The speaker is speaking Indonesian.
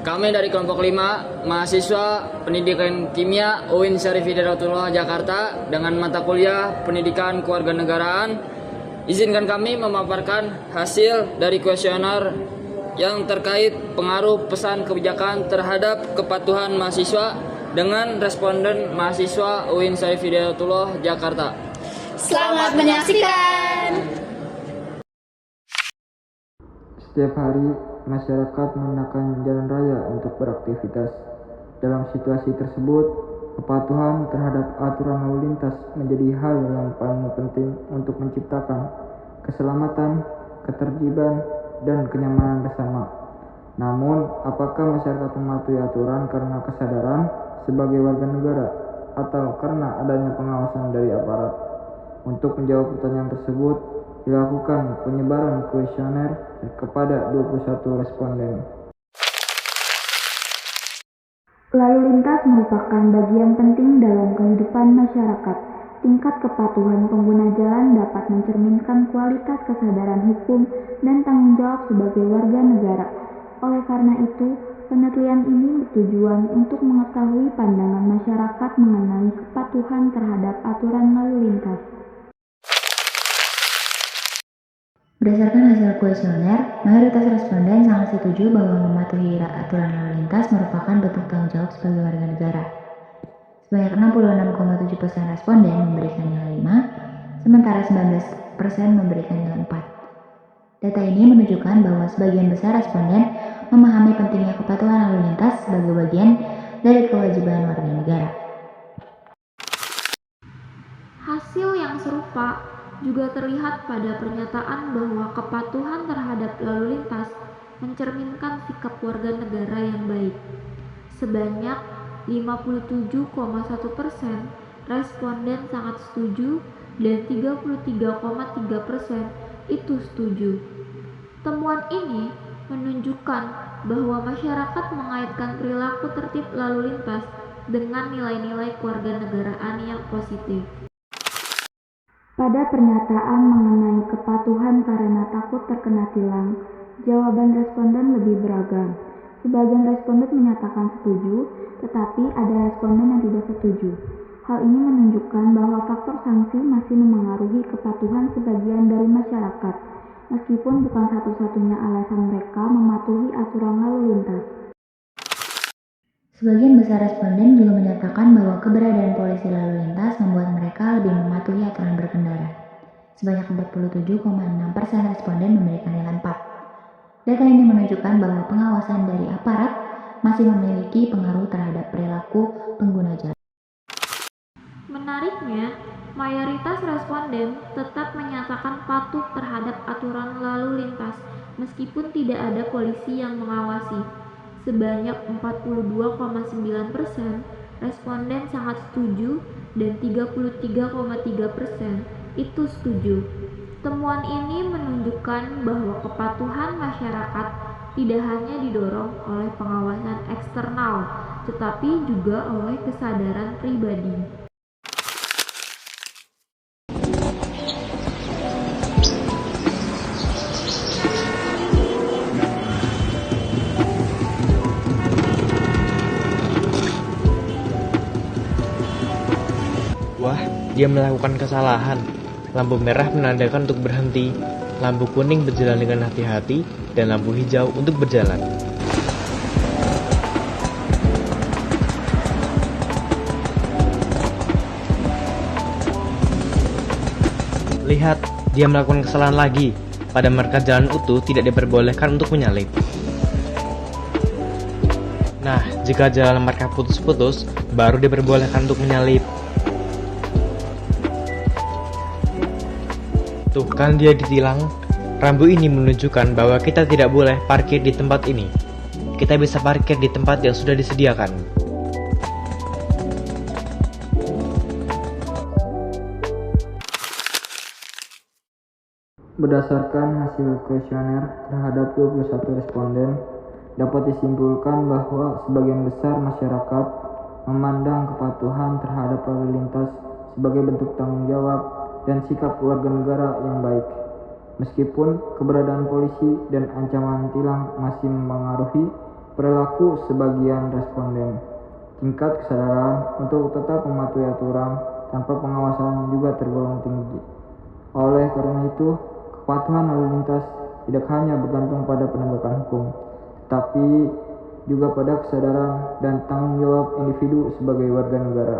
Kami dari kelompok 5, mahasiswa Pendidikan Kimia UIN Syarif Hidayatullah Jakarta dengan mata kuliah Pendidikan Kewarganegaraan. Izinkan kami memaparkan hasil dari kuesioner yang terkait pengaruh pesan kebijakan terhadap kepatuhan mahasiswa dengan responden mahasiswa UIN Syarif Hidayatullah Jakarta. Selamat menyaksikan. Setiap hari, masyarakat menggunakan jalan raya untuk beraktivitas. Dalam situasi tersebut, kepatuhan terhadap aturan lalu lintas menjadi hal yang paling penting untuk menciptakan keselamatan, ketertiban, dan kenyamanan bersama. Namun, apakah masyarakat mematuhi aturan karena kesadaran sebagai warga negara atau karena adanya pengawasan dari aparat? Untuk menjawab pertanyaan tersebut, dilakukan penyebaran kuesioner kepada 21 responden. Lalu lintas merupakan bagian penting dalam kehidupan masyarakat. Tingkat kepatuhan pengguna jalan dapat mencerminkan kualitas kesadaran hukum dan tanggung jawab sebagai warga negara. Oleh karena itu, penelitian ini bertujuan untuk mengetahui pandangan masyarakat mengenai kepatuhan terhadap aturan lalu lintas. Berdasarkan hasil kuesioner, mayoritas responden sangat setuju bahwa mematuhi aturan lalu lintas merupakan bentuk tanggung jawab sebagai warga negara. Sebanyak 66,7% responden memberikan nilai 5, sementara 19% memberikan nilai 4. Data ini menunjukkan bahwa sebagian besar responden memahami pentingnya kepatuhan lalu lintas sebagai bagian dari kewajiban warga negara. Hasil yang serupa juga terlihat pada pernyataan bahwa kepatuhan terhadap lalu lintas mencerminkan sikap warga negara yang baik. Sebanyak 57,1% responden sangat setuju dan 33,3% itu setuju. Temuan ini menunjukkan bahwa masyarakat mengaitkan perilaku tertib lalu lintas dengan nilai-nilai kewarganegaraan yang positif. Pada pernyataan mengenai kepatuhan karena takut terkena tilang, jawaban responden lebih beragam. Sebagian responden menyatakan setuju, tetapi ada responden yang tidak setuju. Hal ini menunjukkan bahwa faktor sanksi masih memengaruhi kepatuhan sebagian dari masyarakat, meskipun bukan satu-satunya alasan mereka mematuhi aturan lalu lintas. Sebagian besar responden juga menyatakan bahwa keberadaan polisi lalu lintas membuat mereka lebih mematuhi aturan berkendara. Sebanyak 47,6% responden memberikan nilai 4. Data ini menunjukkan bahwa pengawasan dari aparat masih memiliki pengaruh terhadap perilaku pengguna jalan. Menariknya, mayoritas responden tetap menyatakan patuh terhadap aturan lalu lintas meskipun tidak ada polisi yang mengawasi. Sebanyak 42,9% responden sangat setuju dan 33,3% itu setuju. Temuan ini menunjukkan bahwa kepatuhan masyarakat tidak hanya didorong oleh pengawasan eksternal, tetapi juga oleh kesadaran pribadi. Wah, dia melakukan kesalahan. Lampu merah menandakan untuk berhenti, lampu kuning berjalan dengan hati-hati, dan lampu hijau untuk berjalan. Lihat, dia melakukan kesalahan lagi. Pada marka jalan utuh tidak diperbolehkan untuk menyalip. Nah, jika jalan marka putus-putus, baru diperbolehkan untuk menyalip. Tuh kan dia ditilang. Rambu ini menunjukkan bahwa kita tidak boleh parkir di tempat ini. Kita bisa parkir di tempat yang sudah disediakan. Berdasarkan hasil kuesioner terhadap 21 responden, dapat disimpulkan bahwa sebagian besar masyarakat memandang kepatuhan terhadap lalu lintas sebagai bentuk tanggung jawab dan sikap warga negara yang baik. Meskipun keberadaan polisi dan ancaman tilang masih mempengaruhi perilaku sebagian responden. Tingkat kesadaran untuk tetap mematuhi aturan tanpa pengawasan juga tergolong tinggi. Oleh karena itu, kepatuhan lalu lintas tidak hanya bergantung pada penegakan hukum, tetapi juga pada kesadaran dan tanggung jawab individu sebagai warga negara.